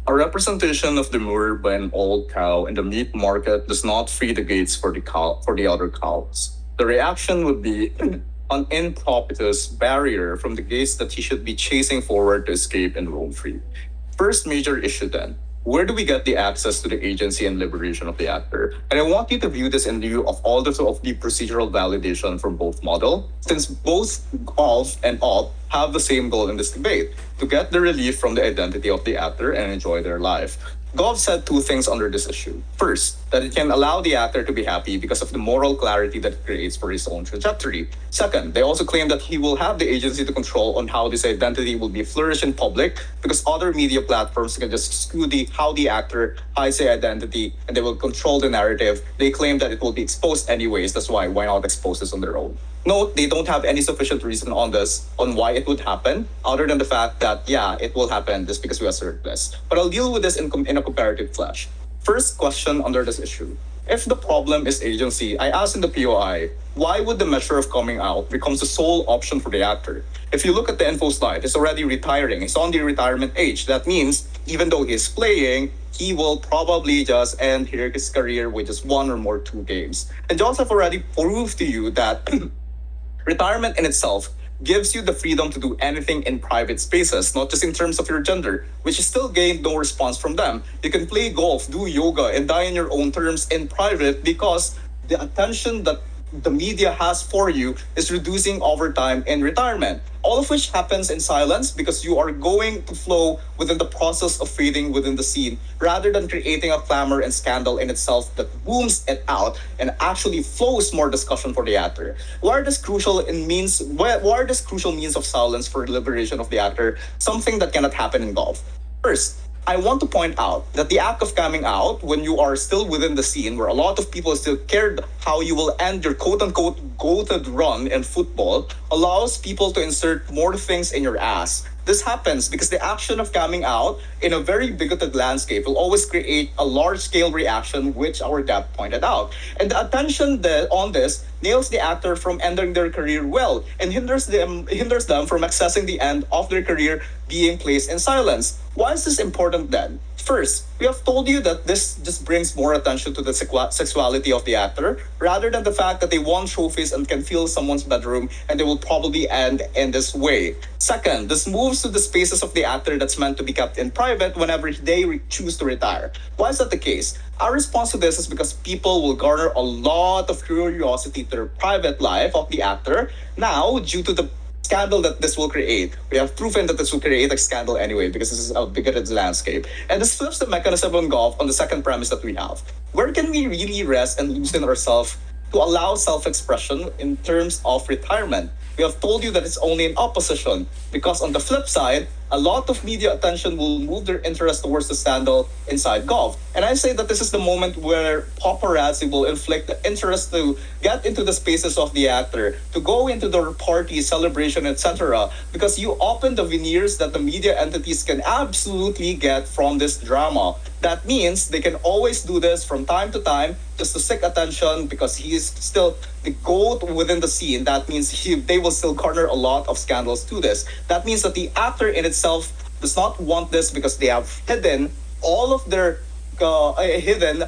A representation of the moor by an old cow in the meat market does not free the gates for the other cows. The reaction would be an impromptus barrier from the gates that he should be chasing forward to escape and roam free. First major issue then. Where do we get the access to the agency and liberation of the actor? And I want you to view this in view of all of the procedural validation from both model, since both of and op have the same goal in this debate, to get the relief from the identity of the actor and enjoy their life. Gov said two things under this issue. First, that it can allow the actor to be happy because of the moral clarity that it creates for his own trajectory. Second, they also claim that he will have the agency to control on how this identity will be flourished in public because other media platforms can just skew how the actor hides the identity and they will control the narrative. They claim that it will be exposed anyways. That's why not expose this on their own? Note, they don't have any sufficient reason on this, on why it would happen, other than the fact that, yeah, it will happen just because we assert this. But I'll deal with this in a comparative flash. First question under this issue. If the problem is agency, I asked in the POI, why would the measure of coming out becomes the sole option for the actor? If you look at the info slide, he's already retiring. He's on the retirement age. That means even though he's playing, he will probably just end his career with just one or more two games. And Joseph already proved to you that retirement in itself gives you the freedom to do anything in private spaces, not just in terms of your gender, which is still gained no response from them. You can play golf, do yoga, and die in your own terms in private because the attention that the media has for you is reducing over time in retirement. All of which happens in silence because you are going to flow within the process of fading within the scene rather than creating a clamor and scandal in itself that booms it out and actually flows more discussion for the actor. Why are this crucial means of silence for liberation of the actor something that cannot happen in golf? First, I want to point out that the act of coming out when you are still within the scene where a lot of people still cared how you will end your quote-unquote goated run in football allows people to insert more things in your ass. This happens because the action of coming out in a very bigoted landscape will always create a large-scale reaction, which our depth pointed out. And the attention on this nails the actor from ending their career well and hinders them from accessing the end of their career being placed in silence. Why is this important then? First, we have told you that this just brings more attention to the sexuality of the actor rather than the fact that they won trophies and can fill someone's bedroom and they will probably end in this way. Second, this moves to the spaces of the actor that's meant to be kept in private whenever they choose to retire. Why is that the case? Our response to this is because people will garner a lot of curiosity to the private life of the actor now due to the scandal that this will create. We have proven that this will create a scandal anyway because this is a bigoted landscape. And this flips the mechanism on golf on the second premise that we have. Where can we really rest and loosen ourselves to allow self-expression in terms of retirement? We have told you that it's only in opposition because on the flip side, a lot of media attention will move their interest towards the scandal inside golf. And I say that this is the moment where paparazzi will inflict the interest to get into the spaces of the actor, to go into their party, celebration, etc. Because you open the veneers that the media entities can absolutely get from this drama. That means they can always do this from time to time just to seek attention because he is still the GOAT within the scene. That means they will still garner a lot of scandals to this. That means that the actor in itself does not want this because they have hidden all of their hidden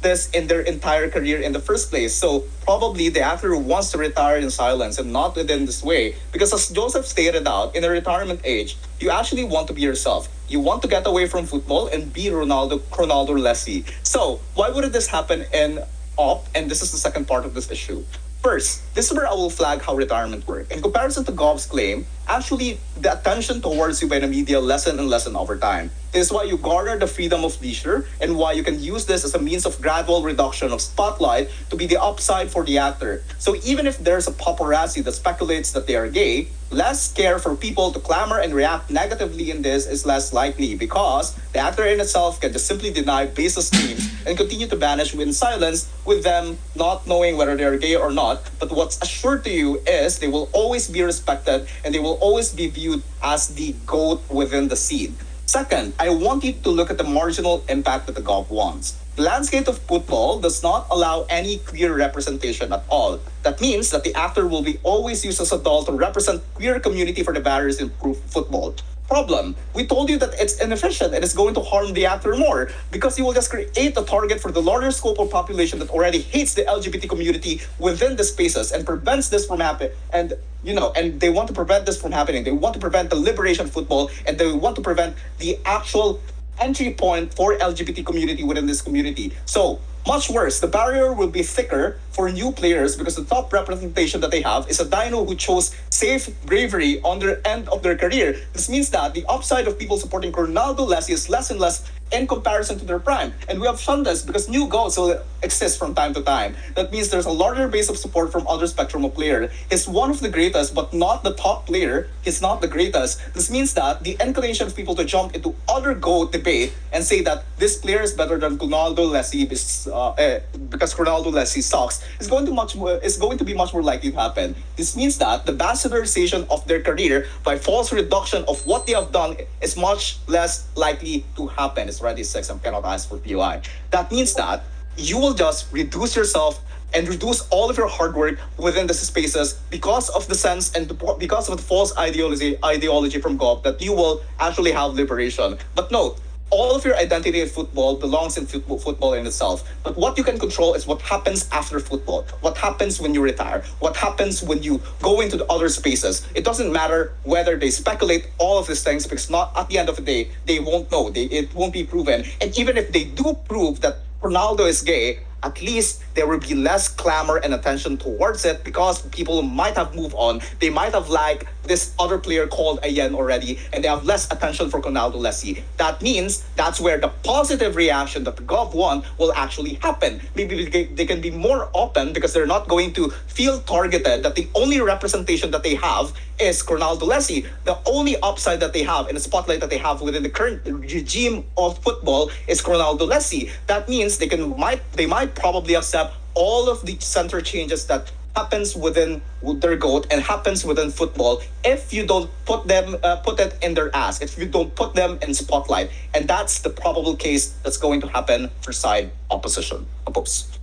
this in their entire career in the first place. So probably the actor wants to retire in silence and not within this way. Because as Joseph stated out, in a retirement age, you actually want to be yourself. You want to get away from football and be Cronaldo Lessi. So why would this happen in op? And this is the second part of this issue. First, this is where I will flag how retirement works. In comparison to Gov's claim, actually, the attention towards you by the media lessen and lessen over time. This is why you garner the freedom of leisure and why you can use this as a means of gradual reduction of spotlight to be the upside for the actor. So even if there's a paparazzi that speculates that they are gay, less care for people to clamor and react negatively in this is less likely because the actor in itself can just simply deny baseless claims and continue to vanish in silence with them not knowing whether they're gay or not. But what's assured to you is they will always be respected and they will always be viewed as the GOAT within the scene. Second, I want you to look at the marginal impact that the golf wants. The landscape of football does not allow any queer representation at all. That means that the actor will be always used as a doll to represent queer community for the barriers in football. problem. We told you that it's inefficient and it's going to harm the actor more because you will just create a target for the larger scope of population that already hates the LGBT community within the spaces and prevents this from happening. And and they want to prevent this from happening. They want to prevent the liberation of football, and they want to prevent the actual entry point for LGBT community within this community. So much worse, the barrier will be thicker for new players because the top representation that they have is a dino who chose safe bravery on their end of their career. This means that the upside of people supporting Cronaldo Lessi is less and less in comparison to their prime. And we have shown this because new goals will exist from time to time. That means there's a larger base of support from other spectrum of players. He's one of the greatest, but not the top player. He's not the greatest. This means that the inclination of people to jump into other GOAT debate and say that this player is better than Cronaldo Lessi because Cronaldo Lessi sucks is going to be much more likely to happen. This means that the bastardization of their career by false reduction of what they have done is much less likely to happen. It's already 6. I cannot ask for POI. That means that you will just reduce yourself and reduce all of your hard work within the spaces because of the sense and because of the false ideology from GOP that you will actually have liberation. But no, all of your identity in football belongs in football in itself. But what you can control is what happens after football. What happens when you retire. What happens when you go into the other spaces. It doesn't matter whether they speculate all of these things because not at the end of the day, they won't know. It won't be proven. And even if they do prove that Ronaldo is gay, at least there will be less clamor and attention towards it because people might have moved on. They might have liked this other player called Ayen already, and they have less attention for Cronaldo Lessi. That means that's where the positive reaction that the Gov want will actually happen. Maybe they can be more open because they're not going to feel targeted that the only representation that they have is Cronaldo Lessi. The only upside that they have and the spotlight that they have within the current regime of football is Cronaldo Lessi. That means they might probably accept all of the center changes that happens within their GOAT and happens within football if you don't put it in their ass, if you don't put them in spotlight. And that's the probable case that's going to happen for side opposition. Oppose.